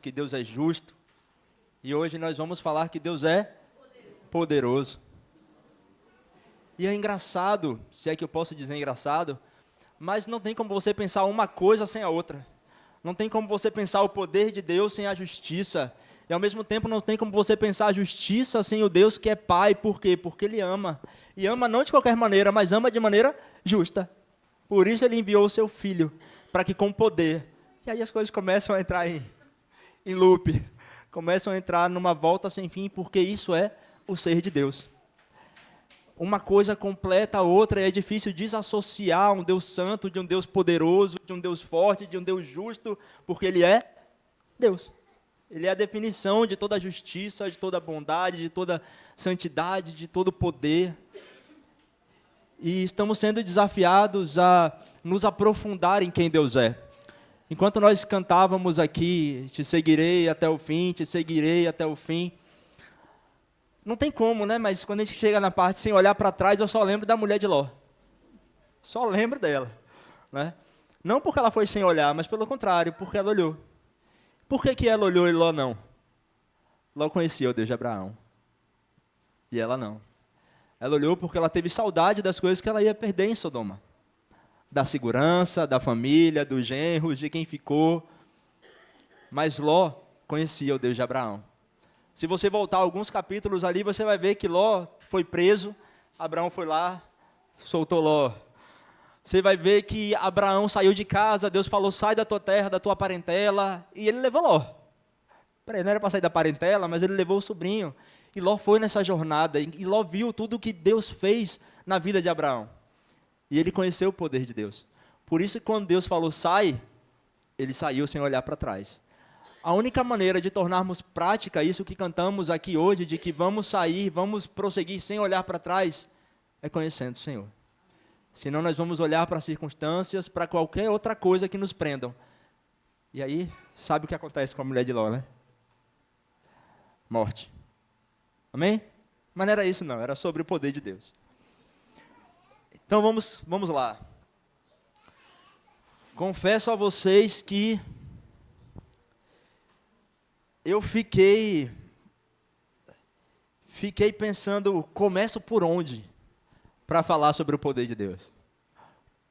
Que Deus é justo, e hoje nós vamos falar que Deus é poderoso. E é engraçado, se é que eu posso dizer engraçado, mas não tem como você pensar uma coisa sem a outra. Não tem como você pensar o poder de Deus sem a justiça. E ao mesmo tempo não tem como você pensar a justiça sem o Deus que é Pai. Por quê? Porque Ele ama. E ama não de qualquer maneira, mas ama de maneira justa. Por isso Ele enviou o seu Filho, para que com poder. E aí as coisas começam a entrar em loop, começam a entrar numa volta sem fim, porque isso é o ser de Deus. Uma coisa completa a outra, e é difícil desassociar um Deus santo de um Deus poderoso, de um Deus forte, de um Deus justo, porque Ele é Deus. Ele é a definição de toda a justiça, de toda a bondade, de toda a santidade, de todo o poder. E estamos sendo desafiados a nos aprofundar em quem Deus é. Enquanto nós cantávamos aqui, te seguirei até o fim, te seguirei até o fim. Não tem como, né? Mas quando a gente chega na parte sem olhar para trás, eu só lembro da mulher de Ló. Só lembro dela, né? Não porque ela foi sem olhar, mas pelo contrário, porque ela olhou. Por que ela olhou e Ló não? Ló conhecia o Deus de Abraão. E ela não. Ela olhou porque ela teve saudade das coisas que ela ia perder em Sodoma. Da segurança, da família, dos genros, de quem ficou. Mas Ló conhecia o Deus de Abraão. Se você voltar alguns capítulos ali, você vai ver que Ló foi preso, Abraão foi lá, soltou Ló. Você vai ver que Abraão saiu de casa, Deus falou, sai da tua terra, da tua parentela, e ele levou Ló. Peraí, não era para sair da parentela, mas ele levou o sobrinho. E Ló foi nessa jornada, e Ló viu tudo o que Deus fez na vida de Abraão. E ele conheceu o poder de Deus. Por isso, quando Deus falou, sai, ele saiu sem olhar para trás. A única maneira de tornarmos prática isso que cantamos aqui hoje, de que vamos sair, vamos prosseguir sem olhar para trás, é conhecendo o Senhor. Senão nós vamos olhar para as circunstâncias, para qualquer outra coisa que nos prendam. E aí, sabe o que acontece com a mulher de Ló, né? Morte. Amém? Mas não era isso não, era sobre o poder de Deus. Então vamos lá. Confesso a vocês que eu fiquei pensando, começo por onde para falar sobre o poder de Deus?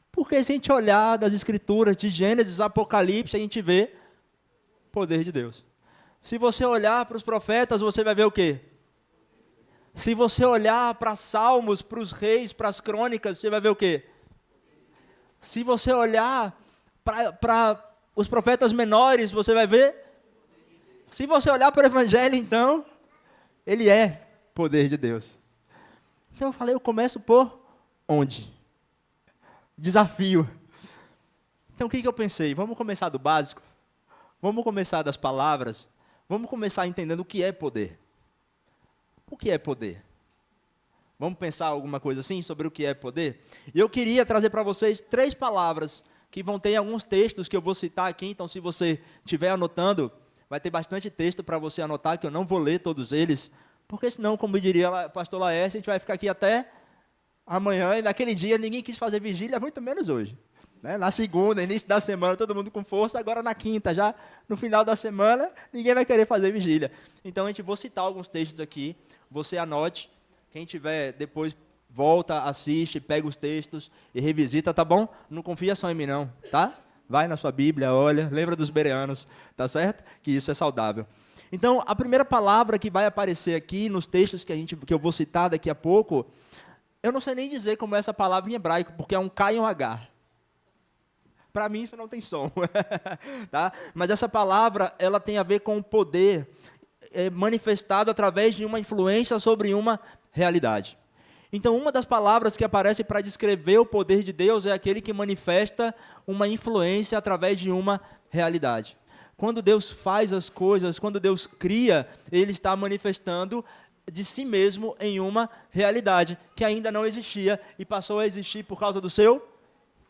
Porque se a gente olhar das escrituras de Gênesis, Apocalipse, a gente vê o poder de Deus. Se você olhar para os profetas, você vai ver o quê? Se você olhar para Salmos, para os reis, para as crônicas, você vai ver o quê? Se você olhar para os profetas menores, você vai ver? Se você olhar para o Evangelho, então, ele é poder de Deus. Então eu falei, eu começo por onde? Desafio. Então o que eu pensei? Vamos começar do básico? Vamos começar das palavras? Vamos começar entendendo o que é poder. O que é poder? Vamos pensar alguma coisa assim sobre o que é poder? E eu queria trazer para vocês 3 palavras que vão ter em alguns textos que eu vou citar aqui. Então, se você estiver anotando, vai ter bastante texto para você anotar, que eu não vou ler todos eles, porque senão, como diria o pastor Laércio, a gente vai ficar aqui até amanhã, e naquele dia ninguém quis fazer vigília, muito menos hoje. Né? Na segunda, início da semana, todo mundo com força, agora na quinta, já no final da semana, ninguém vai querer fazer vigília. Então, a gente vou citar alguns textos aqui, você anote, quem tiver depois volta, assiste, pega os textos e revisita, tá bom? Não confia só em mim não, tá? Vai na sua Bíblia, olha, lembra dos bereanos, tá certo? Que isso é saudável. Então, a primeira palavra que vai aparecer aqui nos textos que eu vou citar daqui a pouco, eu não sei nem dizer como é essa palavra em hebraico, porque é um K e um H. Para mim isso não tem som, tá? Mas essa palavra, ela tem a ver com o poder manifestado através de uma influência sobre uma realidade. Então, uma das palavras que aparece para descrever o poder de Deus é aquele que manifesta uma influência através de uma realidade. Quando Deus faz as coisas, quando Deus cria, Ele está manifestando de si mesmo em uma realidade que ainda não existia e passou a existir por causa do seu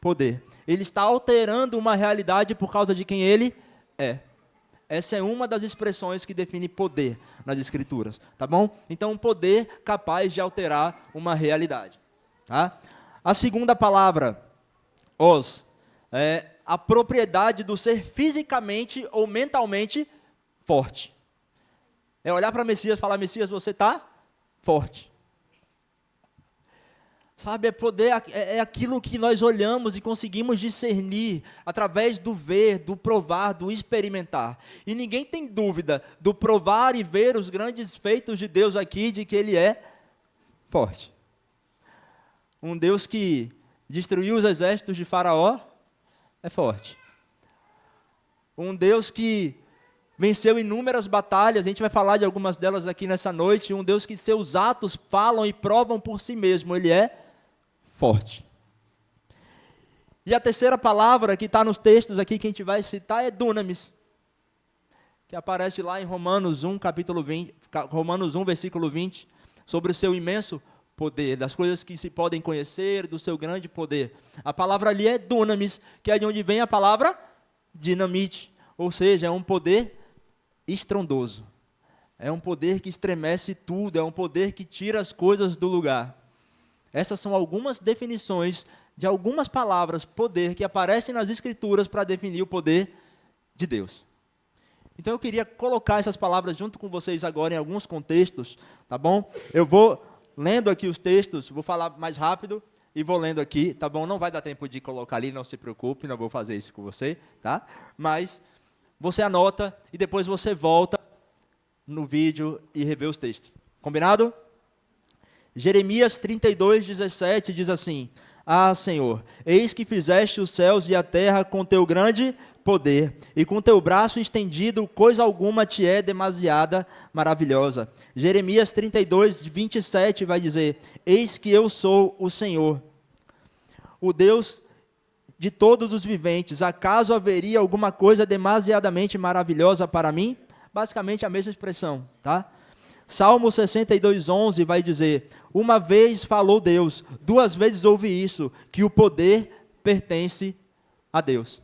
poder. Ele está alterando uma realidade por causa de quem Ele é. Essa é uma das expressões que define poder nas Escrituras, tá bom? Então, um poder capaz de alterar uma realidade, tá? A segunda palavra, é a propriedade do ser fisicamente ou mentalmente forte. É olhar para Messias e falar, Messias, você está forte. Sabe, é poder, é aquilo que nós olhamos e conseguimos discernir através do ver, do provar, do experimentar. E ninguém tem dúvida do provar e ver os grandes feitos de Deus aqui, de que Ele é forte. Um Deus que destruiu os exércitos de Faraó é forte. Um Deus que venceu inúmeras batalhas, a gente vai falar de algumas delas aqui nessa noite. Um Deus que seus atos falam e provam por si mesmo, Ele é forte. E a terceira palavra que está nos textos aqui que a gente vai citar é dunamis, que aparece lá em Romanos 1, capítulo 20, Romanos 1, versículo 20, sobre o seu imenso poder, das coisas que se podem conhecer, do seu grande poder. A palavra ali é dunamis, que é de onde vem a palavra dinamite, ou seja, é um poder estrondoso. É um poder que estremece tudo, é um poder que tira as coisas do lugar. Essas são algumas definições de algumas palavras, poder, que aparecem nas Escrituras para definir o poder de Deus. Então eu queria colocar essas palavras junto com vocês agora em alguns contextos, tá bom? Eu vou lendo aqui os textos, vou falar mais rápido e vou lendo aqui, tá bom? Não vai dar tempo de colocar ali, não se preocupe, não vou fazer isso com você, tá? Mas você anota e depois você volta no vídeo e revê os textos. Combinado? Jeremias 32, 17 diz assim: Ah, Senhor, eis que fizeste os céus e a terra com teu grande poder, e com teu braço estendido, coisa alguma te é demasiada maravilhosa. Jeremias 32, 27 vai dizer: Eis que eu sou o Senhor, o Deus de todos os viventes. Acaso haveria alguma coisa demasiadamente maravilhosa para mim? Basicamente a mesma expressão, tá? Salmo 62, 11 vai dizer: Uma vez falou Deus, duas vezes ouvi isso, que o poder pertence a Deus.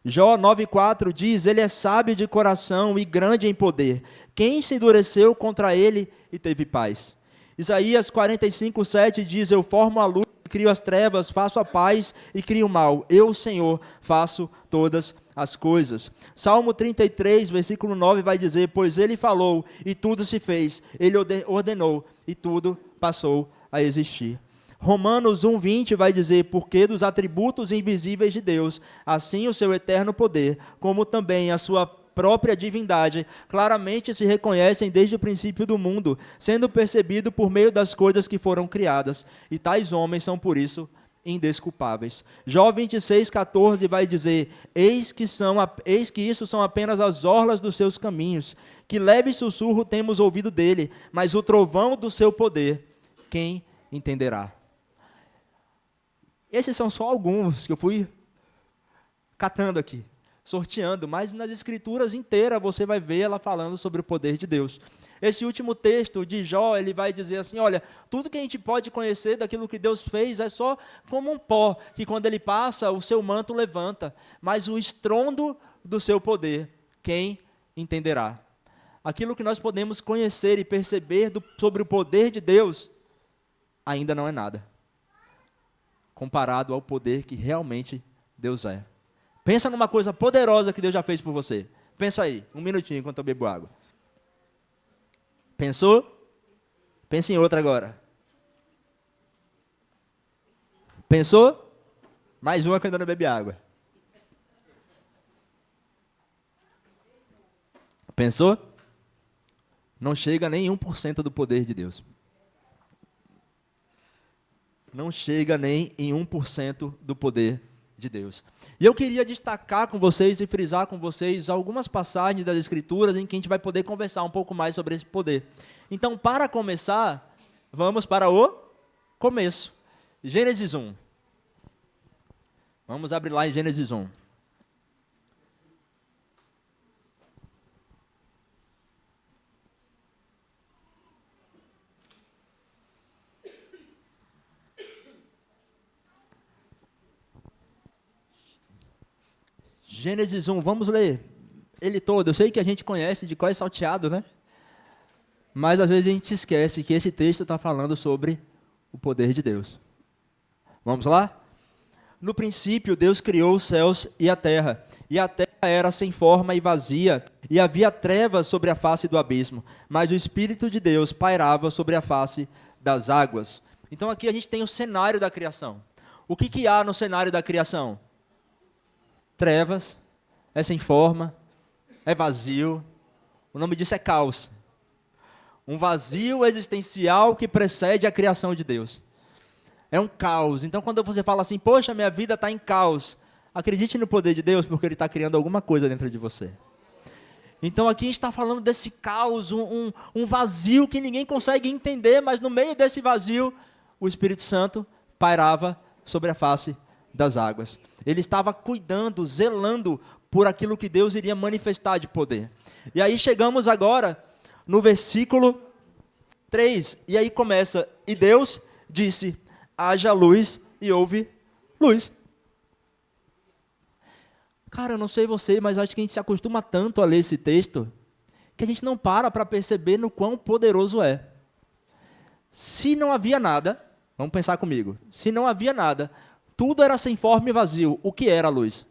Jó 9,4 diz: Ele é sábio de coração e grande em poder. Quem se endureceu contra ele e teve paz? Isaías 45, 7 diz: Eu formo a luz, crio as trevas, faço a paz e crio o mal. Eu, Senhor, faço todas as coisas. Salmo 33, versículo 9 vai dizer: Pois ele falou e tudo se fez, ele ordenou e tudo passou a existir. Romanos 1:20 vai dizer: Porque dos atributos invisíveis de Deus, assim o seu eterno poder, como também a sua própria divindade, claramente se reconhecem desde o princípio do mundo, sendo percebido por meio das coisas que foram criadas, e tais homens são por isso indesculpáveis. Jó 26:14 vai dizer: Eis que isso são apenas as orlas dos seus caminhos, que leve sussurro temos ouvido dele, mas o trovão do seu poder, quem entenderá? Esses são só alguns que eu fui catando aqui, sorteando, mas nas Escrituras inteiras você vai ver ela falando sobre o poder de Deus. Esse último texto de Jó, ele vai dizer assim: olha, tudo que a gente pode conhecer daquilo que Deus fez é só como um pó, que quando ele passa, o seu manto levanta, mas o estrondo do seu poder, quem entenderá? Aquilo que nós podemos conhecer e perceber sobre o poder de Deus, ainda não é nada, comparado ao poder que realmente Deus é. Pensa numa coisa poderosa que Deus já fez por você. Pensa aí, um minutinho enquanto eu bebo água. Pensou? Pensa em outra agora. Pensou? Mais uma que ainda não bebe água. Pensou? Não chega nem 1% do poder de Deus. Não chega nem em 1% do poder de Deus. E eu queria destacar com vocês e frisar com vocês algumas passagens das Escrituras em que a gente vai poder conversar um pouco mais sobre esse poder. Então, para começar, vamos para o começo. Gênesis 1. Vamos abrir lá em Gênesis 1. Gênesis 1, vamos ler ele todo. Eu sei que a gente conhece de cor salteado, né? Mas às vezes a gente se esquece que esse texto está falando sobre o poder de Deus. Vamos lá? No princípio, Deus criou os céus e a terra era sem forma e vazia, e havia trevas sobre a face do abismo, mas o Espírito de Deus pairava sobre a face das águas. Então aqui a gente tem o cenário da criação. O que há no cenário da criação? Trevas, é sem forma, é vazio, o nome disso é caos. Um vazio existencial que precede a criação de Deus. É um caos. Então, quando você fala assim, poxa, minha vida está em caos, acredite no poder de Deus, porque Ele está criando alguma coisa dentro de você. Então, aqui a gente está falando desse caos, um vazio que ninguém consegue entender, mas no meio desse vazio, o Espírito Santo pairava sobre a face das águas. Ele estava cuidando, zelando por aquilo que Deus iria manifestar de poder. E aí chegamos agora no versículo 3, e aí começa, e Deus disse, haja luz, e houve luz. Cara, eu não sei você, mas acho que a gente se acostuma tanto a ler esse texto, que a gente não para perceber no quão poderoso é. Se não havia nada, vamos pensar comigo, se não havia nada, tudo era sem forma e vazio, o que era a luz?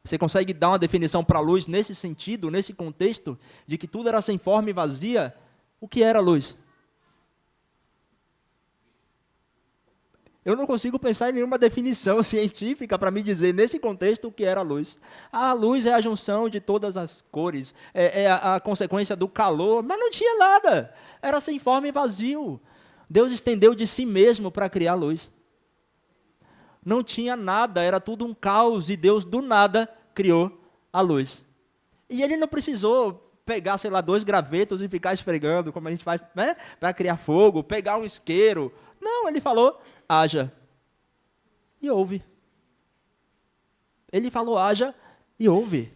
Você consegue dar uma definição para a luz nesse sentido, nesse contexto, de que tudo era sem forma e vazia? O que era a luz? Eu não consigo pensar em nenhuma definição científica para me dizer, nesse contexto, o que era a luz. A luz é a junção de todas as cores, é a consequência do calor, mas não tinha nada. Era sem forma e vazio. Deus estendeu de si mesmo para criar a luz. Não tinha nada, era tudo um caos, e Deus do nada criou a luz. E Ele não precisou pegar, 2 gravetos e ficar esfregando, como a gente faz, né, para criar fogo, pegar um isqueiro. Não, Ele falou, haja, e houve. Ele falou, haja, e houve.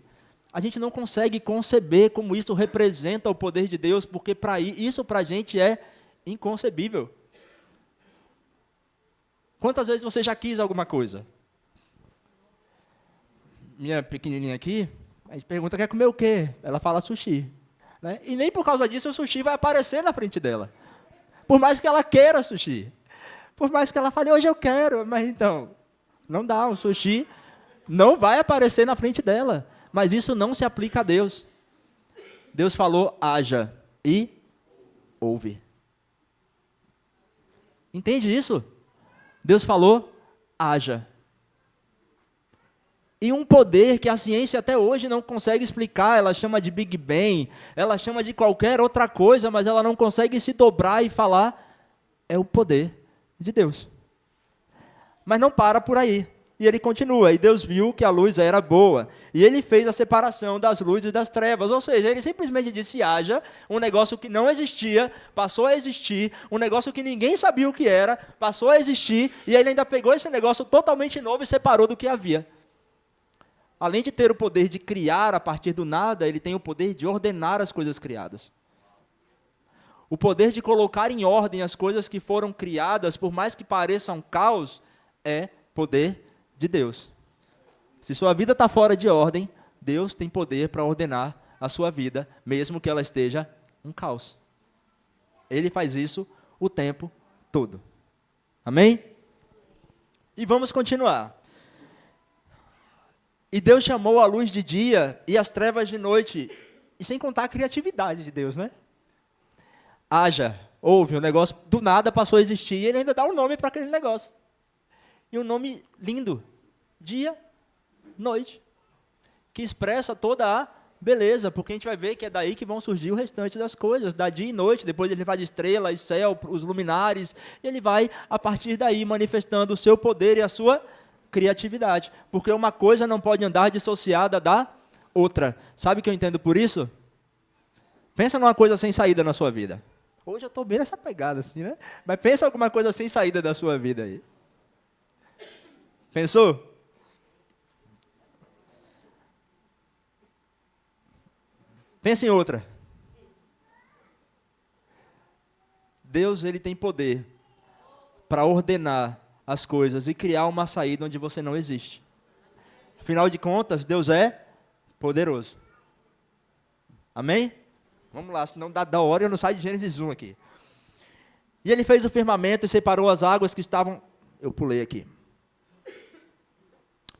A gente não consegue conceber como isso representa o poder de Deus, porque isso para a gente é inconcebível. Quantas vezes você já quis alguma coisa? Minha pequenininha aqui, a gente pergunta, quer comer o quê? Ela fala sushi. Né? E nem por causa disso o sushi vai aparecer na frente dela. Por mais que ela queira sushi. Por mais que ela fale, hoje eu quero. Mas então, não dá, o sushi não vai aparecer na frente dela. Mas isso não se aplica a Deus. Deus falou, haja, e houve. Entende isso? Deus falou, haja. E um poder que a ciência até hoje não consegue explicar, ela chama de Big Bang, ela chama de qualquer outra coisa, mas ela não consegue se dobrar e falar, é o poder de Deus. Mas não para por aí. E ele continua, e Deus viu que a luz era boa, e Ele fez a separação das luzes e das trevas, ou seja, Ele simplesmente disse, haja, um negócio que não existia, passou a existir, um negócio que ninguém sabia o que era, passou a existir, e Ele ainda pegou esse negócio totalmente novo e separou do que havia. Além de ter o poder de criar a partir do nada, Ele tem o poder de ordenar as coisas criadas. O poder de colocar em ordem as coisas que foram criadas, por mais que pareçam caos, é poder de Deus. Se sua vida está fora de ordem, Deus tem poder para ordenar a sua vida, mesmo que ela esteja um caos. Ele faz isso o tempo todo. Amém? E vamos continuar. E Deus chamou a luz de dia e as trevas de noite. E sem contar a criatividade de Deus, né? Haja, houve, o negócio do nada passou a existir, e Ele ainda dá um nome para aquele negócio. E um nome lindo, dia, noite, que expressa toda a beleza, porque a gente vai ver que é daí que vão surgir o restante das coisas, da dia e noite, depois Ele faz estrelas, céu, os luminares, e Ele vai, a partir daí, manifestando o seu poder e a sua criatividade, porque uma coisa não pode andar dissociada da outra. Sabe o que eu entendo por isso? Pensa numa coisa sem saída na sua vida. Hoje eu estou bem nessa pegada, assim, né? Mas pensa alguma coisa sem saída da sua vida aí. Pensou? Pensa em outra. Deus, Ele tem poder para ordenar as coisas e criar uma saída onde você não existe. Afinal de contas, Deus é poderoso. Amém? Vamos lá, senão dá hora e eu não saio de Gênesis 1 aqui. E ele fez o firmamento e separou as águas que estavam... Eu pulei aqui.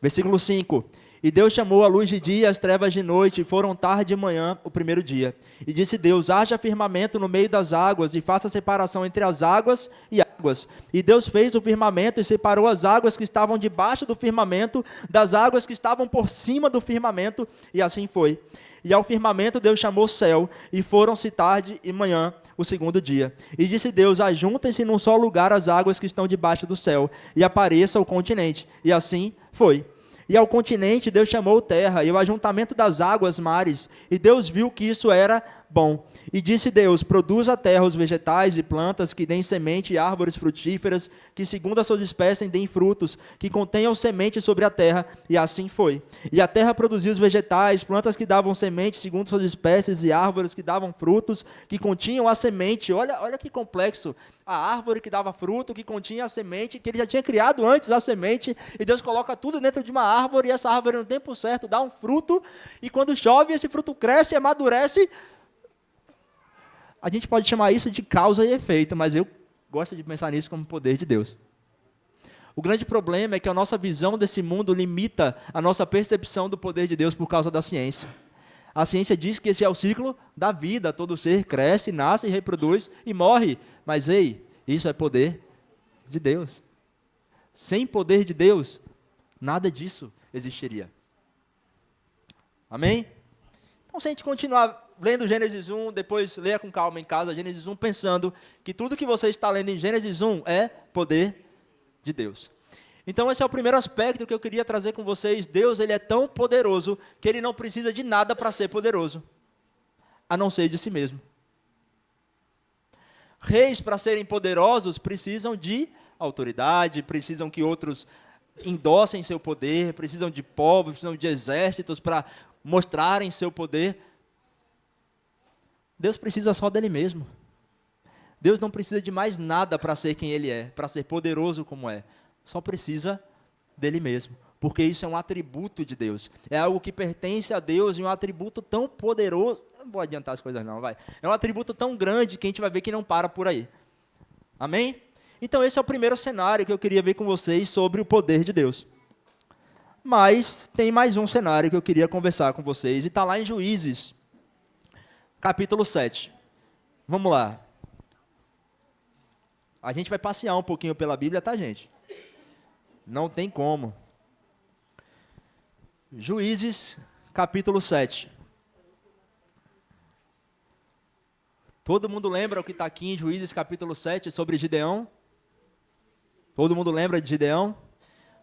Versículo 5. E Deus chamou a luz de dia e as trevas de noite, e foram tarde e manhã o primeiro dia. E disse Deus, haja firmamento no meio das águas, e faça separação entre as águas e águas. E Deus fez o firmamento e separou as águas que estavam debaixo do firmamento, das águas que estavam por cima do firmamento, e assim foi. E ao firmamento Deus chamou céu, e foram-se tarde e manhã o segundo dia. E disse Deus, ajuntem-se num só lugar as águas que estão debaixo do céu, e apareça o continente. E assim foi. E ao continente Deus chamou terra, e o ajuntamento das águas mares, e Deus viu que isso era bom. E disse Deus, produza a terra os vegetais e plantas que deem semente e árvores frutíferas, que segundo as suas espécies deem frutos, que contenham semente sobre a terra, e assim foi. E a terra produziu os vegetais, plantas que davam semente segundo suas espécies, e árvores que davam frutos, que continham a semente. Olha que complexo. A árvore que dava fruto, que continha a semente, que ele já tinha criado antes a semente, e Deus coloca tudo dentro de uma árvore, e essa árvore no tempo certo dá um fruto, e quando chove esse fruto cresce e amadurece. A gente pode chamar isso de causa e efeito, mas eu gosto de pensar nisso como poder de Deus. O grande problema é que a nossa visão desse mundo limita a nossa percepção do poder de Deus por causa da ciência. A ciência diz que esse é o ciclo da vida, todo ser cresce, nasce, reproduz e morre. Mas ei, isso é poder de Deus. Sem poder de Deus, nada disso existiria. Amém? Então, se a gente continuar lendo Gênesis 1, depois leia com calma em casa Gênesis 1, pensando que tudo que você está lendo em Gênesis 1 é poder de Deus. Então, esse é o primeiro aspecto que eu queria trazer com vocês. Deus, ele é tão poderoso que ele não precisa de nada para ser poderoso, a não ser de si mesmo. Reis, para serem poderosos, precisam de autoridade, precisam que outros endossem seu poder, precisam de povos, precisam de exércitos para mostrarem seu poder. Deus precisa só dele mesmo. Deus não precisa de mais nada para ser quem ele é, para ser poderoso como é. Só precisa dele mesmo, porque isso é um atributo de Deus. É algo que pertence a Deus e um atributo tão poderoso. Não vou adiantar as coisas não, vai. É um atributo tão grande que a gente vai ver que não para por aí. Amém? Então esse é o primeiro cenário que eu queria ver com vocês sobre o poder de Deus. Mas tem mais um cenário que eu queria conversar com vocês, e está lá em Juízes, capítulo 7. Vamos lá. A gente vai passear um pouquinho pela Bíblia, tá, gente? Não tem como. Juízes, capítulo 7. Todo mundo lembra o que está aqui em Juízes, capítulo 7, sobre Gideão? Todo mundo lembra de Gideão?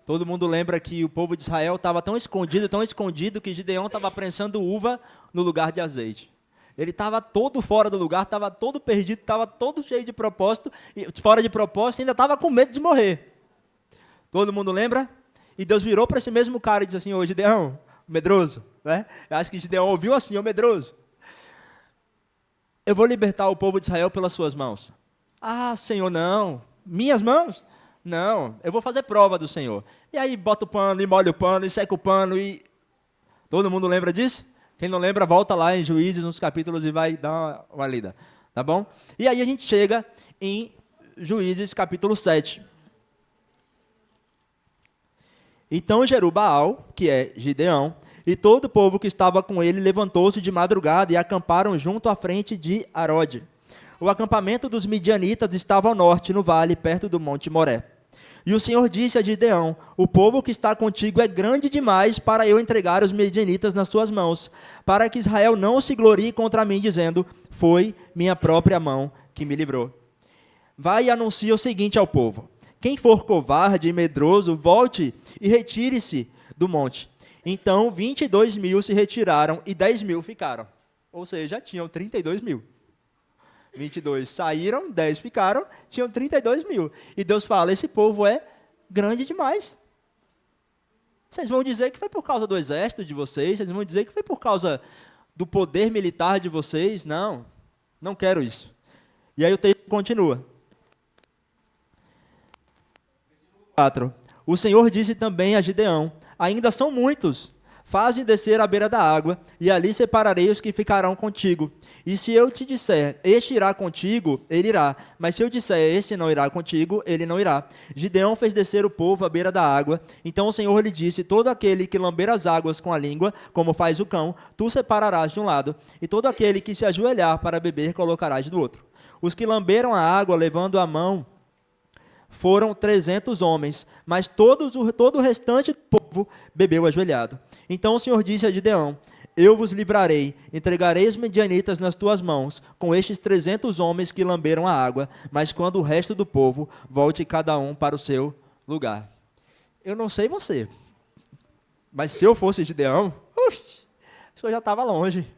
Todo mundo lembra que o povo de Israel estava tão escondido, que Gideão estava prensando uva no lugar de azeite. Ele estava todo fora do lugar, estava todo perdido, estava todo cheio de propósito, fora de propósito, ainda estava com medo de morrer. Todo mundo lembra? E Deus virou para esse mesmo cara e disse assim, ô Gideão, medroso, né? Eu acho que Gideão ouviu assim, ô medroso. Eu vou libertar o povo de Israel pelas suas mãos. Ah, Senhor, não. Minhas mãos? Não, eu vou fazer prova do Senhor. E aí bota o pano, e molha o pano, e seca o pano, e... Todo mundo lembra disso? Quem não lembra, volta lá em Juízes, nos capítulos, e vai dar uma lida. Tá bom? E aí a gente chega em Juízes, capítulo 7. Então Jerubaal, que é Gideão, e todo o povo que estava com ele levantou-se de madrugada e acamparam junto à frente de Arode. O acampamento dos midianitas estava ao norte, no vale, perto do monte Moré. E o Senhor disse a Gideão, o povo que está contigo é grande demais para eu entregar os midianitas nas suas mãos, para que Israel não se glorie contra mim, dizendo, foi minha própria mão que me livrou. Vai e anuncia o seguinte ao povo, quem for covarde e medroso, volte e retire-se do monte. Então 22.000 se retiraram e 10.000 ficaram. Ou seja, tinham 32.000. 22 saíram, 10 ficaram, tinham 32.000. E Deus fala, esse povo é grande demais. Vocês vão dizer que foi por causa do exército de vocês, vocês vão dizer que foi por causa do poder militar de vocês. Não, não quero isso. E aí o texto continua. 4. O Senhor disse também a Gideão, ainda são muitos, Faze descer à beira da água, e ali separarei os que ficarão contigo. E se eu te disser, este irá contigo, ele irá. Mas se eu disser, este não irá contigo, ele não irá. Gideão fez descer o povo à beira da água. Então o Senhor lhe disse, todo aquele que lamber as águas com a língua, como faz o cão, tu separarás de um lado. E todo aquele que se ajoelhar para beber, colocarás do outro. Os que lamberam a água, levando a mão, foram 300 homens, mas todo o restante do povo bebeu ajoelhado. Então o Senhor disse a Gideão, eu vos livrarei, entregarei os medianitas nas tuas mãos, com estes 300 homens que lamberam a água, mas quando o resto do povo, volte cada um para o seu lugar. Eu não sei você, mas se eu fosse Gideão, acho que eu já estava longe.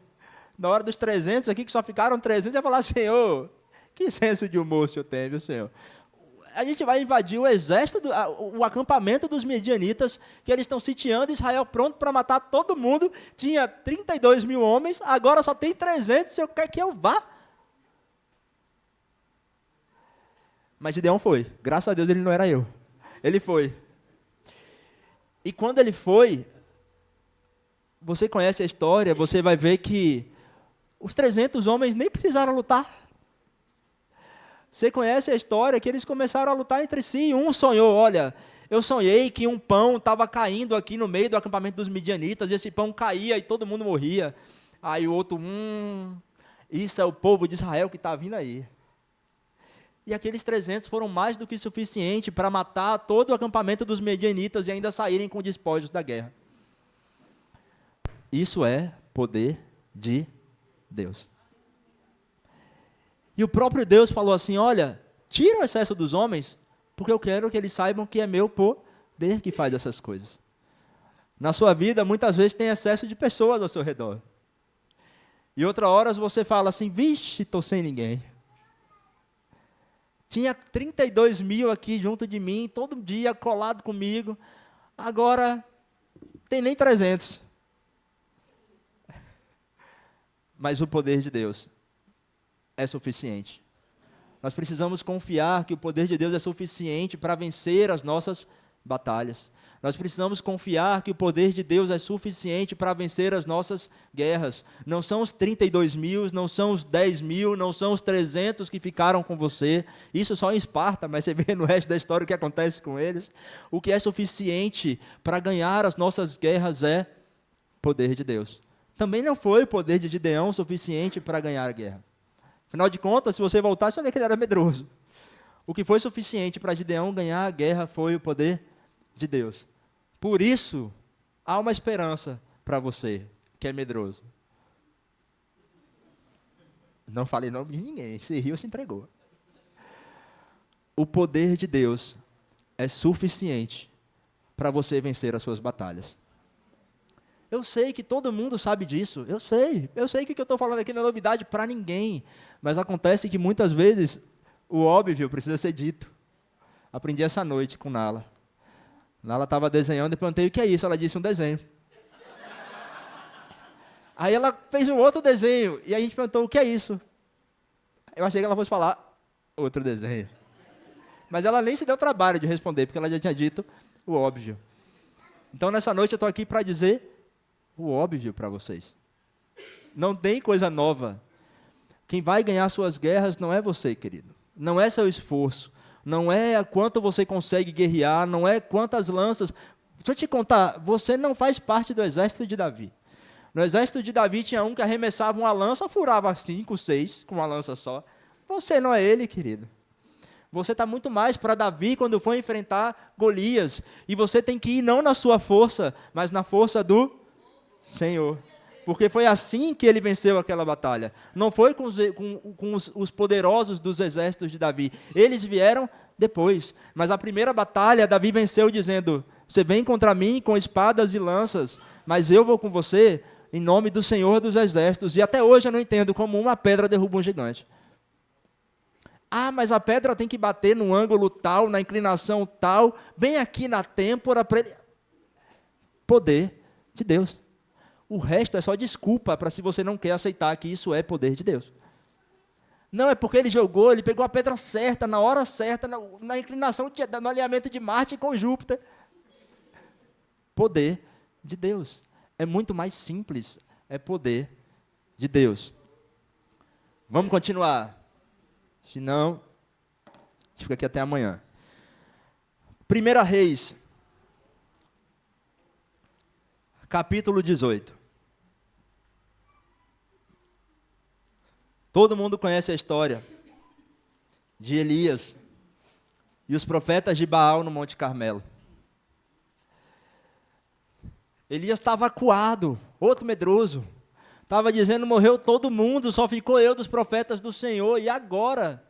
Na hora dos 300 aqui, que só ficaram 300, eu ia falar, Senhor, que senso de humor o Senhor tem, viu, Senhor? A gente vai invadir o exército, o acampamento dos medianitas, que eles estão sitiando Israel, pronto para matar todo mundo. Tinha 32 mil homens, agora só tem 300, se eu quer que eu vá. Mas Gideão foi, graças a Deus ele não era eu. Ele foi. E quando ele foi, você conhece a história, você vai ver que os 300 homens nem precisaram lutar. Você conhece a história que eles começaram a lutar entre si. Um sonhou, olha, eu sonhei que um pão estava caindo aqui no meio do acampamento dos midianitas, e esse pão caía e todo mundo morria. Aí o outro, isso é o povo de Israel que está vindo aí. E aqueles 300 foram mais do que suficiente para matar todo o acampamento dos midianitas e ainda saírem com despojos da guerra. Isso é poder de Deus. E o próprio Deus falou assim, olha, tira o excesso dos homens, porque eu quero que eles saibam que é meu poder que faz essas coisas. Na sua vida, muitas vezes tem excesso de pessoas ao seu redor. E outras horas você fala assim, vixe, estou sem ninguém. Tinha 32 mil aqui junto de mim, todo dia colado comigo, agora tem nem 300. Mas o poder de Deus é suficiente. Nós precisamos confiar que o poder de Deus é suficiente para vencer as nossas batalhas. Nós precisamos confiar que o poder de Deus é suficiente para vencer as nossas guerras. Não são os 32 mil, não são os 10 mil, não são os 300 que ficaram com você. Isso só em Esparta, mas você vê no resto da história o que acontece com eles. O que é suficiente para ganhar as nossas guerras é poder de Deus. Também não foi o poder de Gideão suficiente para ganhar a guerra. Afinal de contas, se você voltar, você vai ver que ele era medroso. O que foi suficiente para Gideão ganhar a guerra foi o poder de Deus. Por isso, há uma esperança para você, que é medroso. Não falei nome de ninguém, se riu, se entregou. O poder de Deus é suficiente para você vencer as suas batalhas. Eu sei que todo mundo sabe disso, eu sei que o que eu estou falando aqui não é novidade para ninguém, mas acontece que muitas vezes o óbvio precisa ser dito. Aprendi essa noite com Nala. Nala estava desenhando e perguntei o que é isso, ela disse um desenho. Aí ela fez um outro desenho, e a gente perguntou o que é isso. Eu achei que ela fosse falar outro desenho. Mas ela nem se deu trabalho de responder, porque ela já tinha dito o óbvio. Então nessa noite eu estou aqui para dizer o óbvio para vocês. Não tem coisa nova. Quem vai ganhar suas guerras não é você, querido. Não é seu esforço. Não é quanto você consegue guerrear. Não é quantas lanças. Deixa eu te contar, você não faz parte do exército de Davi. No exército de Davi tinha um que arremessava uma lança, furava 5, 6, com uma lança só. Você não é ele, querido. Você está muito mais para Davi quando for enfrentar Golias. E você tem que ir não na sua força, mas na força do Senhor. Porque foi assim que ele venceu aquela batalha. Não foi com os poderosos dos exércitos de Davi. Eles vieram depois. Mas a primeira batalha, Davi venceu dizendo, você vem contra mim com espadas e lanças, mas eu vou com você em nome do Senhor dos exércitos. E até hoje eu não entendo como uma pedra derruba um gigante. Ah, mas a pedra tem que bater no ângulo tal, na inclinação tal, bem aqui na têmpora. Poder de Deus. O resto é só desculpa para se você não quer aceitar que isso é poder de Deus. Não é porque ele jogou, ele pegou a pedra certa, na hora certa, na inclinação, no alinhamento de Marte com Júpiter. Poder de Deus. é muito mais simples, é poder de Deus. Vamos continuar. Senão, a gente fica aqui até amanhã. 1 Reis, capítulo 18. Todo mundo conhece a história de Elias e os profetas de Baal no Monte Carmelo. Elias estava acuado, outro medroso. Estava dizendo, morreu todo mundo, só ficou eu dos profetas do Senhor. E agora?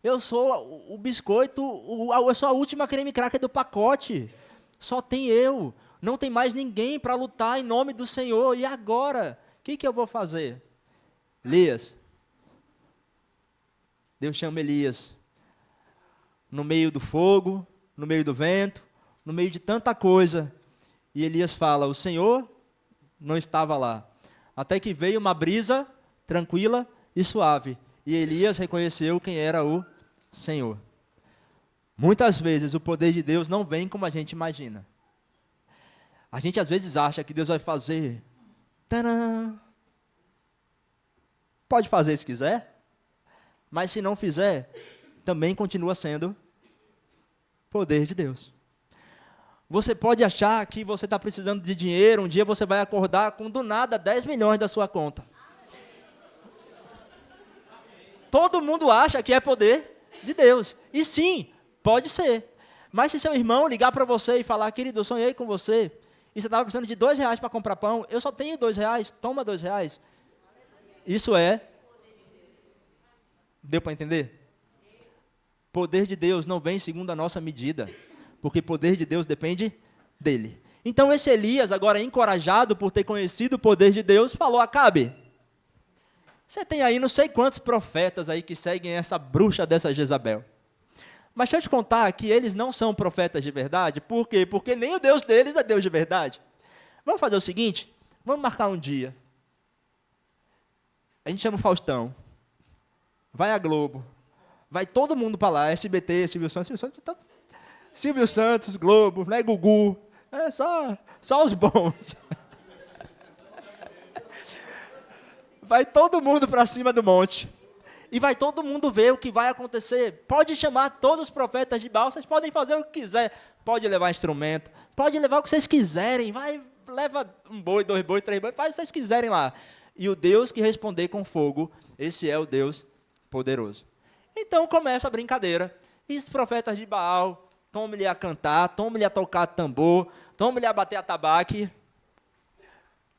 Eu sou o biscoito, eu sou a última creme cracker do pacote. Só tem eu. Não tem mais ninguém para lutar em nome do Senhor. E agora? O que eu vou fazer? Elias. Deus chama Elias. No meio do fogo, no meio do vento, no meio de tanta coisa. E Elias fala, o Senhor não estava lá. Até que veio uma brisa tranquila e suave. E Elias reconheceu quem era o Senhor. Muitas vezes o poder de Deus não vem como a gente imagina. A gente às vezes acha que Deus vai fazer. Tadã! Pode fazer se quiser. Mas se não fizer, também continua sendo poder de Deus. Você pode achar que você está precisando de dinheiro, um dia você vai acordar com do nada 10 milhões da sua conta. Todo mundo acha que é poder de Deus. E sim, pode ser. Mas se seu irmão ligar para você e falar, querido, eu sonhei com você, e você estava precisando de R$2 para comprar pão, eu só tenho R$2, toma R$2. Isso é... Deu para entender? Poder de Deus não vem segundo a nossa medida, porque poder de Deus depende dele. Então esse Elias, agora encorajado por ter conhecido o poder de Deus, falou, Acabe, você tem aí não sei quantos profetas aí que seguem essa bruxa dessa Jezabel. Mas deixa eu te contar que eles não são profetas de verdade. Por quê? Porque nem o Deus deles é Deus de verdade. Vamos fazer o seguinte, vamos marcar um dia. A gente chama o Faustão. Vai a Globo. Vai todo mundo para lá, SBT, Silvio Santos, Globo, não é Gugu, é só os bons. Vai todo mundo para cima do monte. E vai todo mundo ver o que vai acontecer. Pode chamar todos os profetas de Baal, vocês podem fazer o que quiser. Pode levar instrumento, pode levar o que vocês quiserem. Vai, leva um boi, 2 bois, 3 bois, faz o que vocês quiserem lá. E o Deus que responder com fogo, esse é o Deus poderoso. Então começa a brincadeira. E os profetas de Baal, tome-lhe a cantar, tome-lhe a tocar tambor, tome-lhe a bater atabaque,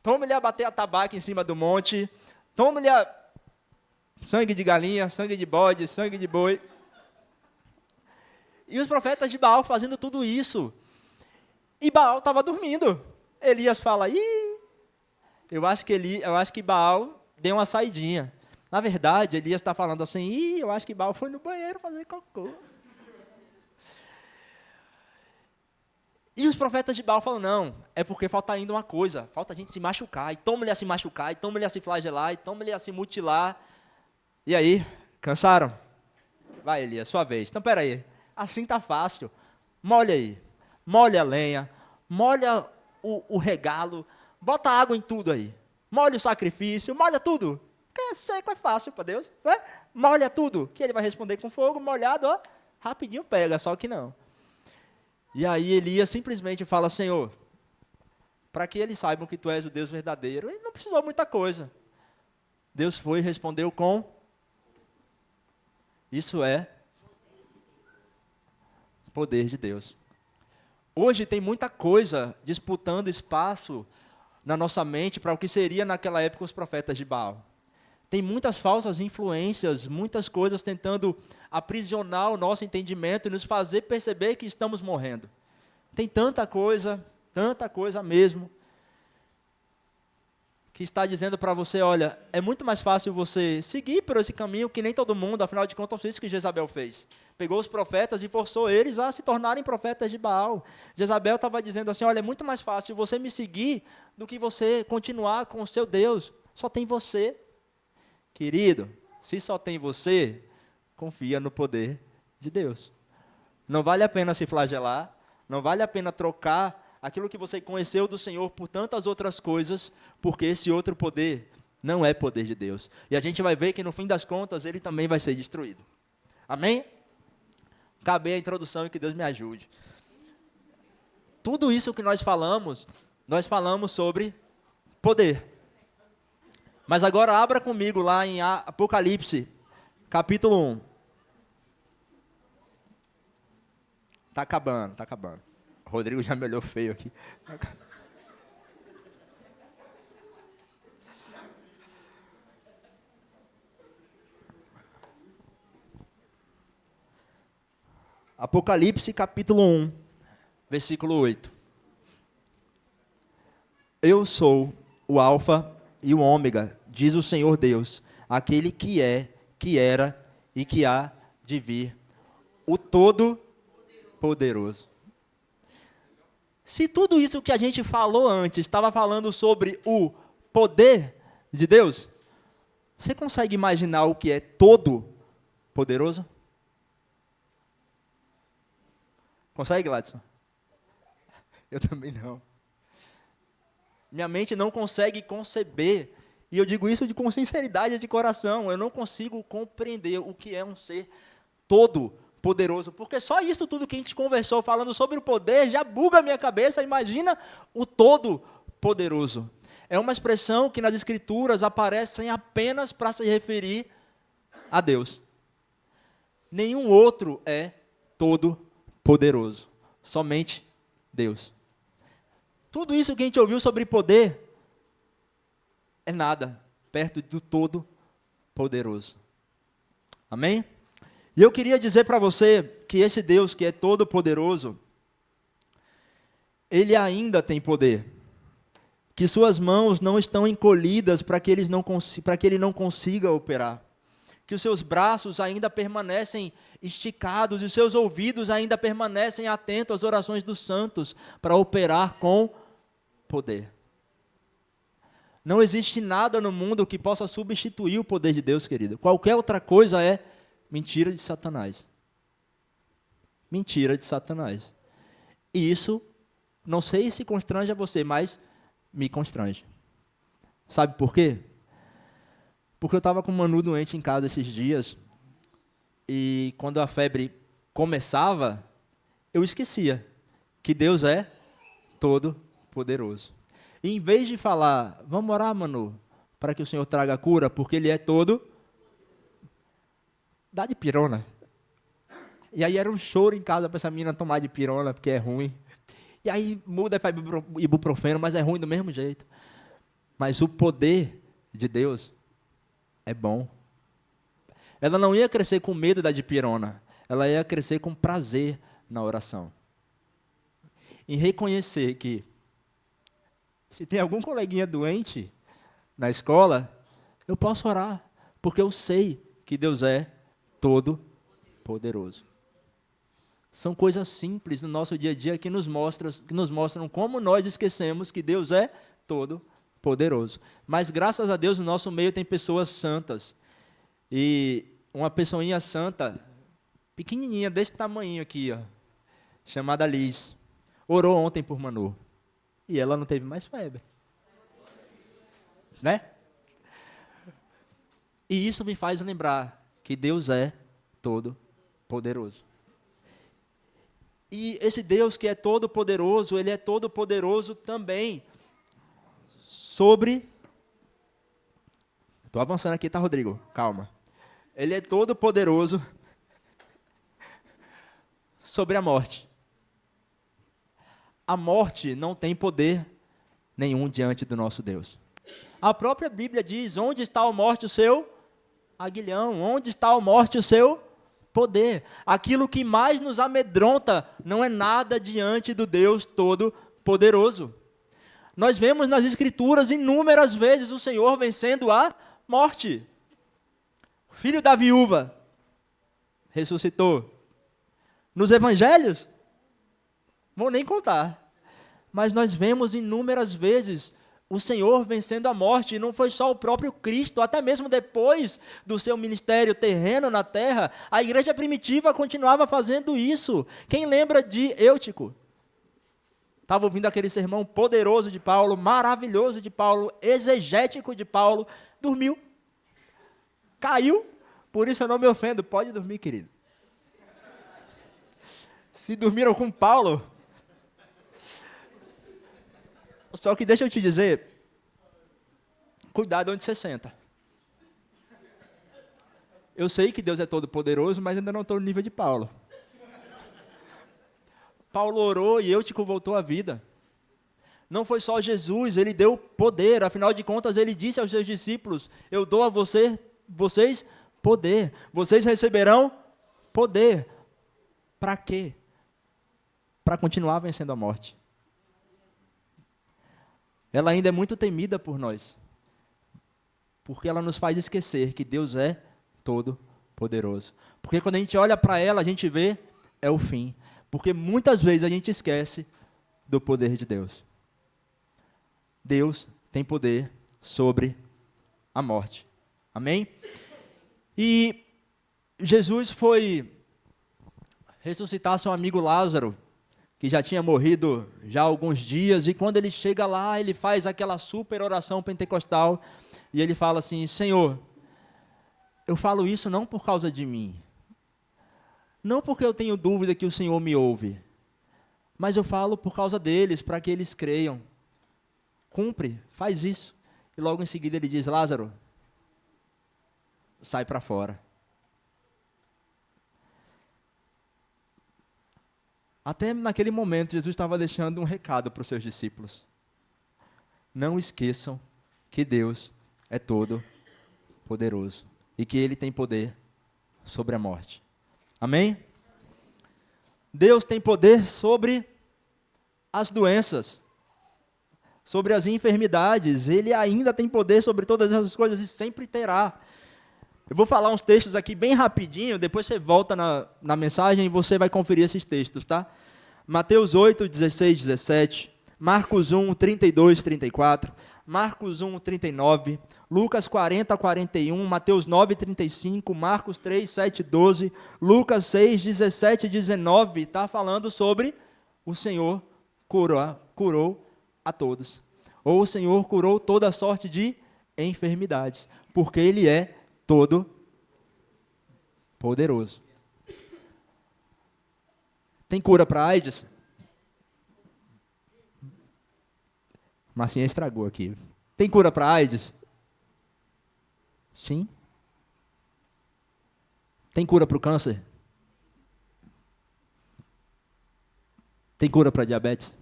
tome-lhe a bater atabaque em cima do monte, tome-lhe a sangue de galinha, sangue de bode, sangue de boi. E os profetas de Baal fazendo tudo isso. E Baal estava dormindo. Elias fala, eu acho que Baal deu uma saidinha. Na verdade, Elias está falando assim, eu acho que Baal foi no banheiro fazer cocô. E os profetas de Baal falam, não, é porque falta ainda uma coisa, falta a gente se machucar, e toma-lhe a se machucar, e toma-lhe a se flagelar, e toma-lhe a se mutilar. E aí, cansaram? Vai, Elias, sua vez. Então, peraí, assim tá fácil. Molha aí, molha a lenha, molha o regalo, bota água em tudo aí. Molha o sacrifício, molha tudo. É seco, é fácil para Deus. Né? Molha tudo, que ele vai responder com fogo, molhado, ó, rapidinho pega, só que não. E aí Elias simplesmente fala, Senhor, para que eles saibam que Tu és o Deus verdadeiro. Ele não precisou muita coisa. Deus foi e respondeu com... Isso é poder de Deus. Hoje tem muita coisa disputando espaço na nossa mente para o que seria naquela época os profetas de Baal. Tem muitas falsas influências, muitas coisas tentando aprisionar o nosso entendimento e nos fazer perceber que estamos morrendo. Tem tanta coisa mesmo, que está dizendo para você, olha, é muito mais fácil você seguir por esse caminho que nem todo mundo, afinal de contas, foi isso que Jezabel fez. Pegou os profetas e forçou eles a se tornarem profetas de Baal. Jezabel estava dizendo assim, olha, é muito mais fácil você me seguir do que você continuar com o seu Deus. Só tem você. Querido, se só tem você, confia no poder de Deus. Não vale a pena se flagelar, não vale a pena trocar aquilo que você conheceu do Senhor por tantas outras coisas, porque esse outro poder não é poder de Deus. E a gente vai ver que no fim das contas ele também vai ser destruído. Amém? Acabei a introdução e que Deus me ajude. Tudo isso que nós falamos sobre poder. Mas agora abra comigo lá em Apocalipse, capítulo 1. Tá acabando. O Rodrigo já me olhou feio aqui. Apocalipse capítulo 1, versículo 8. Eu sou o Alfa e o Ômega, diz o Senhor Deus, aquele que é, que era e que há de vir, o Todo-Poderoso. Se tudo isso que a gente falou antes estava falando sobre o poder de Deus, você consegue imaginar o que é Todo-Poderoso? Consegue, Gladson? Eu também não. Minha mente não consegue conceber, e eu digo isso com sinceridade de coração, eu não consigo compreender o que é um ser todo-poderoso, porque só isso tudo que a gente conversou falando sobre o poder já buga a minha cabeça. Imagina o todo-poderoso. É uma expressão que nas Escrituras aparece apenas para se referir a Deus. Nenhum outro é todo-poderoso, somente Deus. Tudo isso que a gente ouviu sobre poder é nada perto do Todo-Poderoso. Amém? E eu queria dizer para você que esse Deus que é todo-poderoso, Ele ainda tem poder. Que suas mãos não estão encolhidas para que Ele não consiga operar. Que os seus braços ainda permanecem esticados e os seus ouvidos ainda permanecem atentos às orações dos santos para operar com poder. Não existe nada no mundo que possa substituir o poder de Deus, querido. Qualquer outra coisa é mentira de Satanás. Mentira de Satanás. E isso, não sei se constrange a você, mas me constrange. Sabe por quê? Porque eu estava com o Manu doente em casa esses dias, e quando a febre começava, eu esquecia que Deus é todo-poderoso. E em vez de falar, vamos orar, Manu, para que o Senhor traga a cura, porque Ele é todo, dá de pirona. E aí era um choro em casa para essa menina tomar de pirona, porque é ruim. E aí muda para ibuprofeno, mas é ruim do mesmo jeito. Mas o poder de Deus é bom. Ela não ia crescer com medo da dipirona, ela ia crescer com prazer na oração. Em reconhecer que, se tem algum coleguinha doente na escola, eu posso orar, porque eu sei que Deus é todo-poderoso. São coisas simples no nosso dia a dia que nos mostram como nós esquecemos que Deus é todo-poderoso. Mas graças a Deus no nosso meio tem pessoas santas. E uma pessoinha santa, pequenininha, desse tamanho aqui, ó, chamada Liz, orou ontem por Manu. E ela não teve mais febre. Né? E isso me faz lembrar que Deus é todo-poderoso. E esse Deus que é todo-poderoso, Ele é todo-poderoso também sobre... Estou avançando aqui, tá, Rodrigo? Calma. Ele é todo-poderoso sobre a morte. A morte não tem poder nenhum diante do nosso Deus. A própria Bíblia diz, onde está a morte o seu aguilhão? Onde está a morte o seu poder? Aquilo que mais nos amedronta não é nada diante do Deus todo-poderoso. Nós vemos nas Escrituras inúmeras vezes o Senhor vencendo a morte. O filho da viúva ressuscitou. Nos evangelhos, vou nem contar. Mas nós vemos inúmeras vezes o Senhor vencendo a morte. E não foi só o próprio Cristo, até mesmo depois do seu ministério terreno na terra, a igreja primitiva continuava fazendo isso. Quem lembra de Eutico? estava ouvindo aquele sermão poderoso de Paulo, maravilhoso de Paulo, exegético de Paulo, dormiu, caiu, por isso eu não me ofendo, pode dormir, querido. Se dormiram com Paulo, só que deixa eu te dizer, cuidado onde você senta. Eu sei que Deus é todo poderoso, mas ainda não estou no nível de Paulo. Paulo orou e Eutico voltou à vida. Não foi só Jesus, ele deu poder, afinal de contas ele disse aos seus discípulos, eu dou a vocês poder, vocês receberão poder. Para quê? Para continuar vencendo a morte. Ela ainda é muito temida por nós, porque ela nos faz esquecer que Deus é todo poderoso. Porque quando a gente olha para ela, a gente vê, é o fim. Porque muitas vezes a gente esquece do poder de Deus. Deus tem poder sobre a morte. Amém? E Jesus foi ressuscitar seu amigo Lázaro, que já tinha morrido já há alguns dias, e quando ele chega lá, ele faz aquela super oração pentecostal, e ele fala assim, Senhor, eu falo isso não por causa de mim, não porque eu tenho dúvida que o Senhor me ouve, mas eu falo por causa deles, para que eles creiam. Cumpre, faz isso. E logo em seguida ele diz, Lázaro, sai para fora. Até naquele momento, Jesus estava deixando um recado para os seus discípulos. Não esqueçam que Deus é todo poderoso e que Ele tem poder sobre a morte. Amém? Deus tem poder sobre as doenças, sobre as enfermidades. Ele ainda tem poder sobre todas essas coisas e sempre terá. Eu vou falar uns textos aqui bem rapidinho, depois você volta na mensagem e você vai conferir esses textos, tá? Mateus 8, 16, 17, Marcos 1, 32, 34, Marcos 1, 39, Lucas 40, 41, Mateus 9, 35, Marcos 3, 7, 12, Lucas 6, 17, 19, está falando sobre o Senhor curou a todos. Ou o Senhor curou toda sorte de enfermidades, porque Ele é todo poderoso. Tem cura para AIDS? Marcinha estragou aqui. Tem cura para AIDS? Sim. Tem cura para o câncer? Tem cura para diabetes?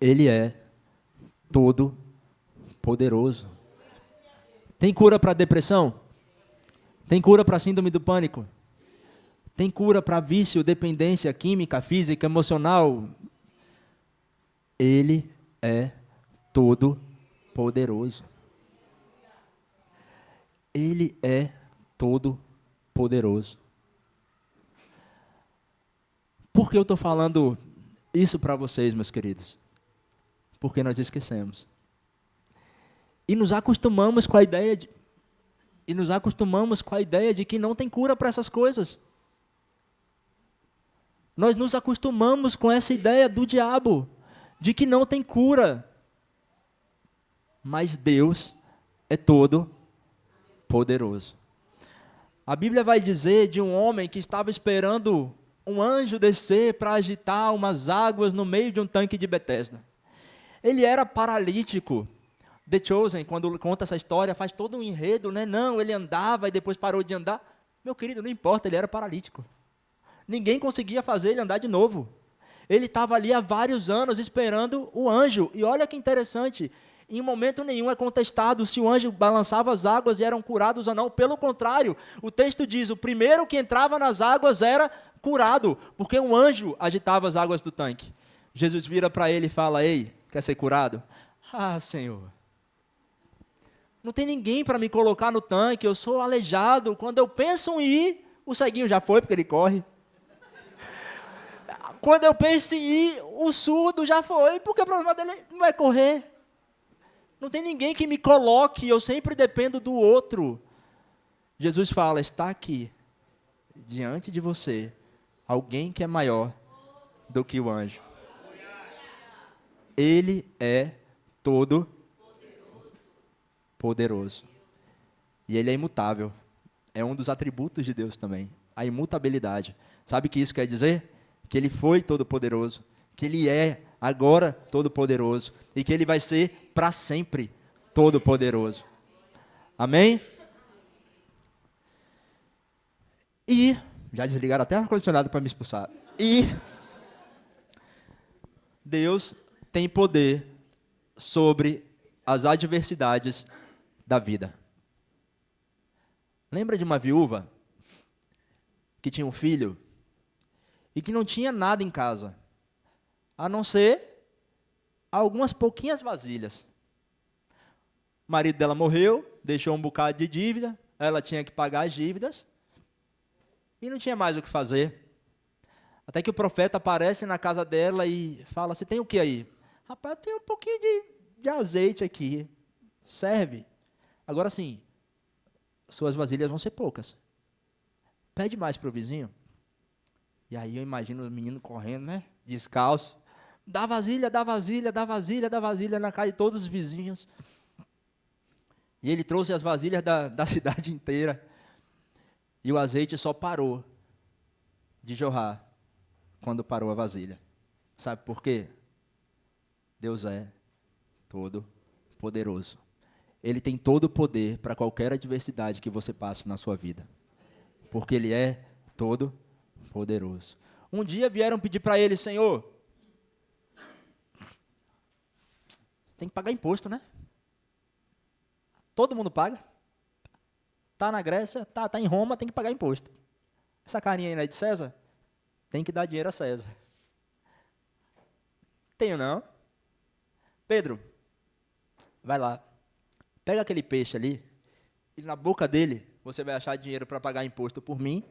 Ele é todo poderoso. Tem cura para depressão? Tem cura para síndrome do pânico? Tem cura para vício, dependência química, física, emocional? Ele é todo poderoso. Ele é todo poderoso. Por que eu estou falando isso para vocês, meus queridos? Porque nós esquecemos. E nos acostumamos com a ideia de que não tem cura para essas coisas. Nós nos acostumamos com essa ideia do diabo, de que não tem cura. Mas Deus é todo poderoso. A Bíblia vai dizer de um homem que estava esperando um anjo descer para agitar umas águas no meio de um tanque de Betesda. Ele era paralítico. The Chosen, quando conta essa história, faz todo um enredo, né? Não, ele andava e depois parou de andar. Meu querido, não importa, ele era paralítico. Ninguém conseguia fazer ele andar de novo. Ele estava ali há vários anos esperando o anjo. E olha que interessante, em momento nenhum é contestado se o anjo balançava as águas e eram curados ou não. Pelo contrário, o texto diz, o primeiro que entrava nas águas era curado, porque um anjo agitava as águas do tanque. Jesus vira para ele e fala, ei, quer ser curado? Ah, Senhor, não tem ninguém para me colocar no tanque, eu sou aleijado. Quando eu penso em ir, o ceguinho já foi, porque ele corre. Quando eu penso em ir, o surdo já foi, porque o problema dele não é correr. Não tem ninguém que me coloque, eu sempre dependo do outro. Jesus fala, está aqui, diante de você, alguém que é maior do que o anjo. Ele é todo poderoso. E ele é imutável. É um dos atributos de Deus também. A imutabilidade. Sabe o que isso quer dizer? Que ele foi todo poderoso. Que ele é agora todo poderoso. E que ele vai ser para sempre todo poderoso. Amém? E já desligaram até o ar-condicionado para me expulsar. E Deus tem poder sobre as adversidades da vida. Lembra de uma viúva que tinha um filho e que não tinha nada em casa, a não ser algumas pouquinhas vasilhas. O marido dela morreu, deixou um bocado de dívida, ela tinha que pagar as dívidas e não tinha mais o que fazer. Até que o profeta aparece na casa dela e fala: você tem o que aí? Rapaz, tem um pouquinho de azeite aqui, serve. Agora sim, suas vasilhas vão ser poucas. Pede mais para o vizinho. E aí eu imagino o menino correndo, né? Descalço. Dá vasilha, dá vasilha, dá vasilha, dá vasilha na casa de todos os vizinhos. E ele trouxe as vasilhas da cidade inteira. E o azeite só parou de jorrar quando parou a vasilha. Sabe por quê? Deus é todo poderoso. Ele tem todo o poder para qualquer adversidade que você passe na sua vida. Porque Ele é todo poderoso. Um dia vieram pedir para Ele: Senhor, tem que pagar imposto, né? Todo mundo paga. Está na Grécia, está em Roma, tem que pagar imposto. Essa carinha aí não é de César? Tem que dar dinheiro a César. Tenho não. Pedro, vai lá. Pega aquele peixe ali e na boca dele você vai achar dinheiro para pagar imposto por mim.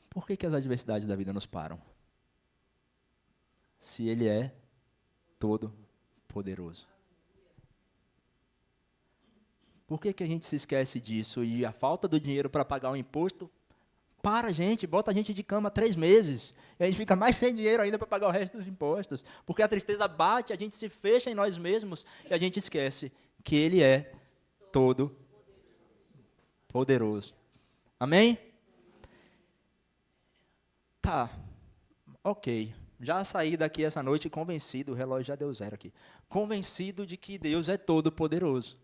Por que as adversidades da vida nos param? Se Ele é todo poderoso. Por que a gente se esquece disso e a falta do dinheiro para pagar o imposto para a gente, bota a gente de cama 3 meses. E a gente fica mais sem dinheiro ainda para pagar o resto dos impostos. Porque a tristeza bate, a gente se fecha em nós mesmos e a gente esquece que Ele é todo poderoso. Amém? Tá, ok. Já saí daqui essa noite convencido, o relógio já deu 0 aqui. Convencido de que Deus é todo poderoso.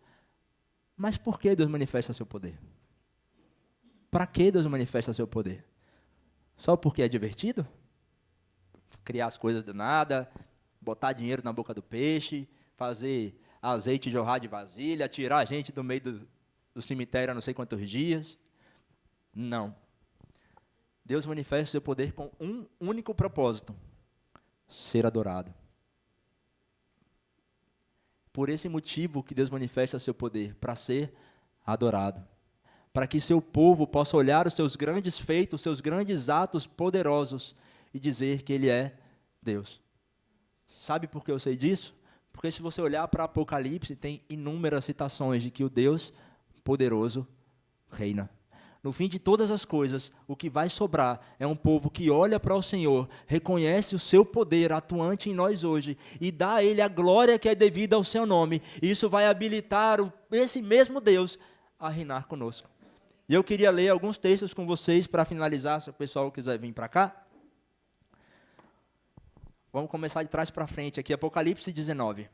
Mas por que Deus manifesta seu poder? Para que Deus manifesta seu poder? Só porque é divertido? Criar as coisas do nada, botar dinheiro na boca do peixe, fazer azeite jorrar de vasilha, tirar a gente do meio do cemitério há não sei quantos dias? Não. Deus manifesta seu poder com um único propósito: ser adorado. Por esse motivo que Deus manifesta seu poder, para ser adorado. Para que seu povo possa olhar os seus grandes feitos, os seus grandes atos poderosos e dizer que Ele é Deus. Sabe por que eu sei disso? Porque se você olhar para Apocalipse, tem inúmeras citações de que o Deus poderoso reina. No fim de todas as coisas, o que vai sobrar é um povo que olha para o Senhor, reconhece o seu poder atuante em nós hoje e dá a Ele a glória que é devida ao seu nome. E isso vai habilitar esse mesmo Deus a reinar conosco. E eu queria ler alguns textos com vocês para finalizar, se o pessoal quiser vir para cá. Vamos começar de trás para frente aqui, Apocalipse 19.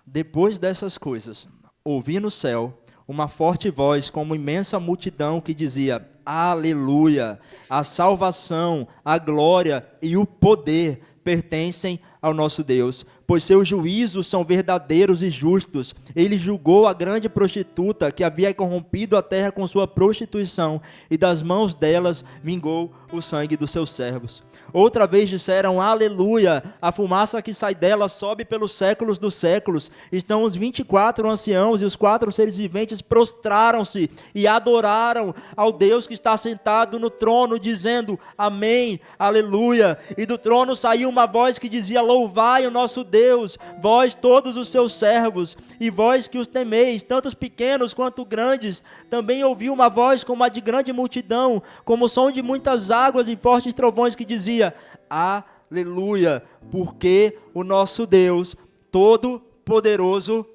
Depois dessas coisas, ouvi no céu uma forte voz como imensa multidão que dizia: Aleluia! A salvação, a glória e o poder pertencem ao nosso Deus, pois seus juízos são verdadeiros e justos. Ele julgou a grande prostituta que havia corrompido a terra com sua prostituição, e das mãos delas vingou o sangue dos seus servos. Outra vez disseram: aleluia, a fumaça que sai dela sobe pelos séculos dos séculos. Estão os 24 anciãos e os 4 seres viventes prostraram-se e adoraram ao Deus que está sentado no trono, dizendo: amém, aleluia. E do trono saiu uma voz que dizia: louvai o nosso Deus, vós todos os seus servos, e vós que os temeis, tanto os pequenos quanto grandes. Também ouvi uma voz como a de grande multidão, como o som de muitas águas e fortes trovões, que dizia: aleluia, porque o nosso Deus Todo-Poderoso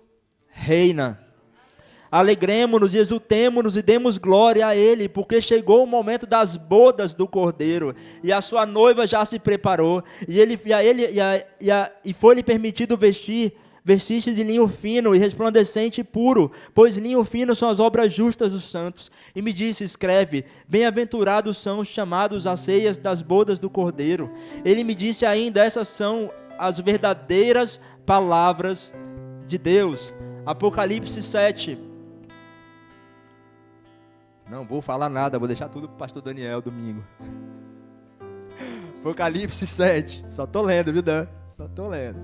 reina. Alegremo-nos e exultemo-nos e demos glória a Ele, porque chegou o momento das bodas do Cordeiro, e a sua noiva já se preparou, e foi-lhe permitido vestir-se de linho fino e resplandecente e puro, pois linho fino são as obras justas dos santos. E me disse: escreve, bem-aventurados são os chamados às ceias das bodas do Cordeiro. Ele me disse ainda: essas são as verdadeiras palavras de Deus. Apocalipse 7. Não vou falar nada, vou deixar tudo para o pastor Daniel domingo. Apocalipse 7. Só estou lendo, viu, Dan? Só estou lendo.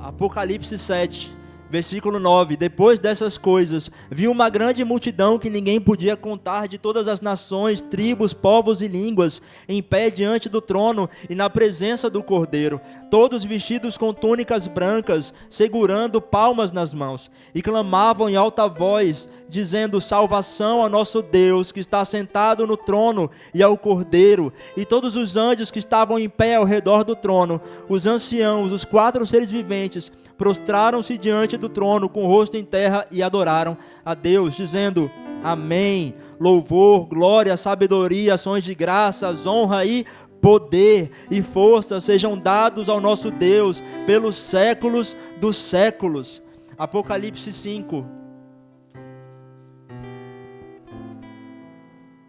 Apocalipse 7, versículo 9. Depois dessas coisas, vi uma grande multidão que ninguém podia contar, de todas as nações, tribos, povos e línguas, em pé diante do trono e na presença do Cordeiro, todos vestidos com túnicas brancas, segurando palmas nas mãos, e clamavam em alta voz, dizendo: salvação ao nosso Deus, que está sentado no trono, e ao Cordeiro. E todos os anjos que estavam em pé ao redor do trono, os anciãos, os 4 seres viventes, prostraram-se diante do trono com o rosto em terra e adoraram a Deus, dizendo: amém, louvor, glória, sabedoria, ações de graças, honra e poder e força sejam dados ao nosso Deus pelos séculos dos séculos. Apocalipse 5,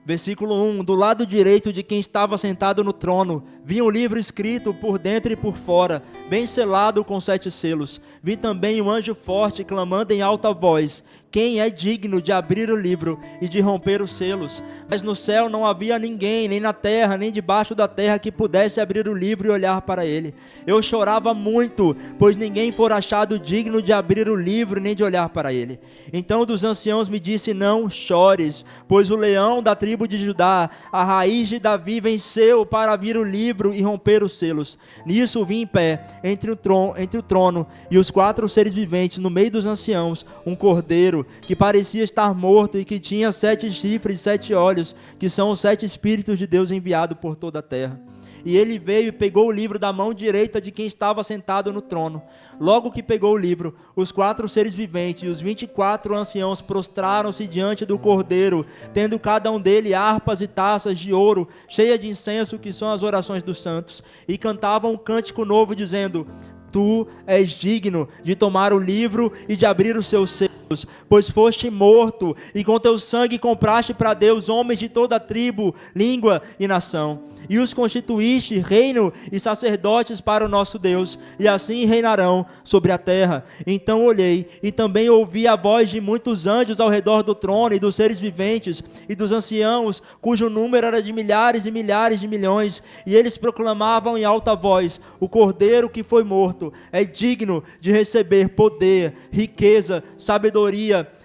versículo 1. Do lado direito de quem estava sentado no trono, vi um livro escrito por dentro e por fora, bem selado com 7 selos. Vi também um anjo forte clamando em alta voz: quem é digno de abrir o livro e de romper os selos? Mas no céu não havia ninguém, nem na terra, nem debaixo da terra, que pudesse abrir o livro e olhar para ele. Eu chorava muito, pois ninguém fora achado digno de abrir o livro, nem de olhar para ele. Então um dos anciãos me disse: não chores, pois o leão da tribo de Judá, a raiz de Davi, venceu para abrir o livro e romper os selos. Nisso vi em pé, entre o trono e os 4 seres viventes, no meio dos anciãos, um cordeiro que parecia estar morto e que tinha 7 chifres e 7 olhos, que são os 7 Espíritos de Deus enviados por toda a terra. E ele veio e pegou o livro da mão direita de quem estava sentado no trono. Logo que pegou o livro, os 4 seres viventes e os 24 anciãos prostraram-se diante do Cordeiro, tendo cada um dele harpas e taças de ouro, cheias de incenso, que são as orações dos santos, e cantavam um cântico novo, dizendo: tu és digno de tomar o livro e de abrir os seus selos, pois foste morto, e com teu sangue compraste para Deus homens de toda tribo, língua e nação, e os constituíste reino e sacerdotes para o nosso Deus, e assim reinarão sobre a terra. Então olhei, e também ouvi a voz de muitos anjos ao redor do trono, e dos seres viventes, e dos anciãos, cujo número era de milhares e milhares de milhões, e eles proclamavam em alta voz: o Cordeiro que foi morto é digno de receber poder, riqueza, sabedoria,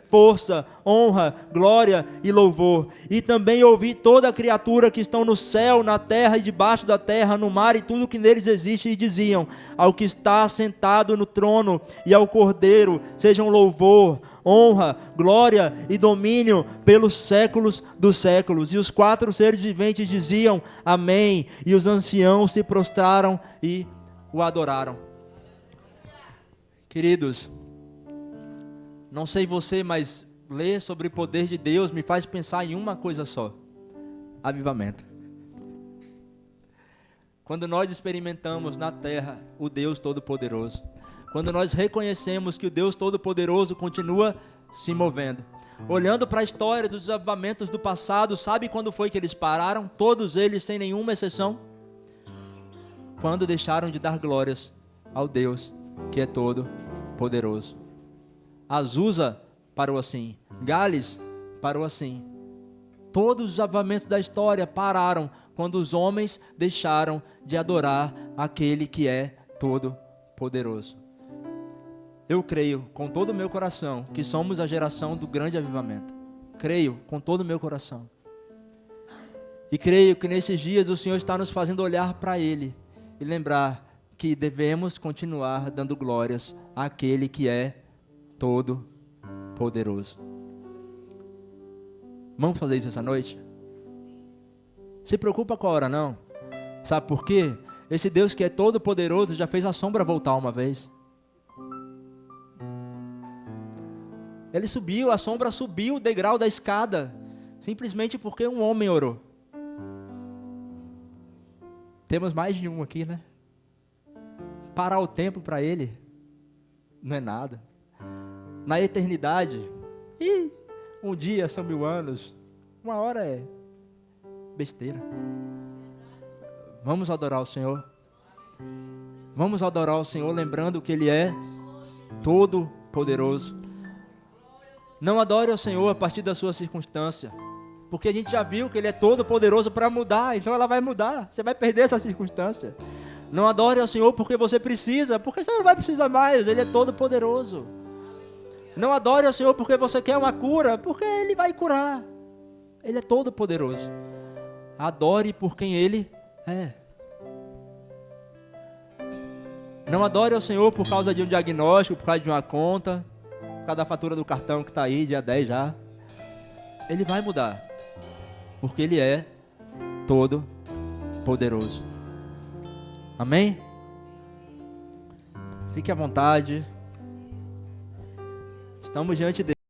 força, honra, glória e louvor. E também ouvi toda a criatura que estão no céu, na terra e debaixo da terra, no mar e tudo que neles existe, e diziam: ao que está sentado no trono e ao Cordeiro sejam louvor, honra, glória e domínio pelos séculos dos séculos. E os 4 seres viventes diziam: amém. E os anciãos se prostraram e o adoraram. Queridos, não sei você, mas ler sobre o poder de Deus me faz pensar em uma coisa só: avivamento. Quando nós experimentamos na terra o Deus Todo-Poderoso, quando nós reconhecemos que o Deus Todo-Poderoso continua se movendo, olhando para a história dos avivamentos do passado, sabe quando foi que eles pararam? Todos eles, sem nenhuma exceção, quando deixaram de dar glórias ao Deus que é todo poderoso. Azusa parou assim. Gales parou assim. Todos os avivamentos da história pararam quando os homens deixaram de adorar aquele que é todo poderoso. Eu creio com todo o meu coração que somos a geração do grande avivamento. Creio com todo o meu coração. E creio que nesses dias o Senhor está nos fazendo olhar para Ele e lembrar que devemos continuar dando glórias àquele que é todo poderoso. Vamos fazer isso essa noite? Se preocupa com a hora não. Sabe por quê? Esse Deus que é todo poderoso já fez a sombra voltar uma vez. Ele subiu, a sombra subiu o degrau da escada, simplesmente porque um homem orou. Temos mais de um aqui, né? Parar o tempo para ele não é nada. Na eternidade, um dia são 1000 anos, uma hora é besteira. Vamos adorar o Senhor. Vamos adorar o Senhor lembrando que Ele é todo poderoso. Não adore ao Senhor a partir da sua circunstância, porque a gente já viu que Ele é todo poderoso para mudar, então ela vai mudar, você vai perder essa circunstância. Não adore ao Senhor porque você precisa, porque você não vai precisar mais, Ele é todo poderoso. Não adore ao Senhor porque você quer uma cura, porque Ele vai curar, Ele é todo poderoso. Adore por quem Ele é. Não adore ao Senhor por causa de um diagnóstico, por causa de uma conta, por causa da fatura do cartão que está aí, dia 10 já. Ele vai mudar, porque Ele é todo poderoso. Amém? Fique à vontade. Estamos diante dele.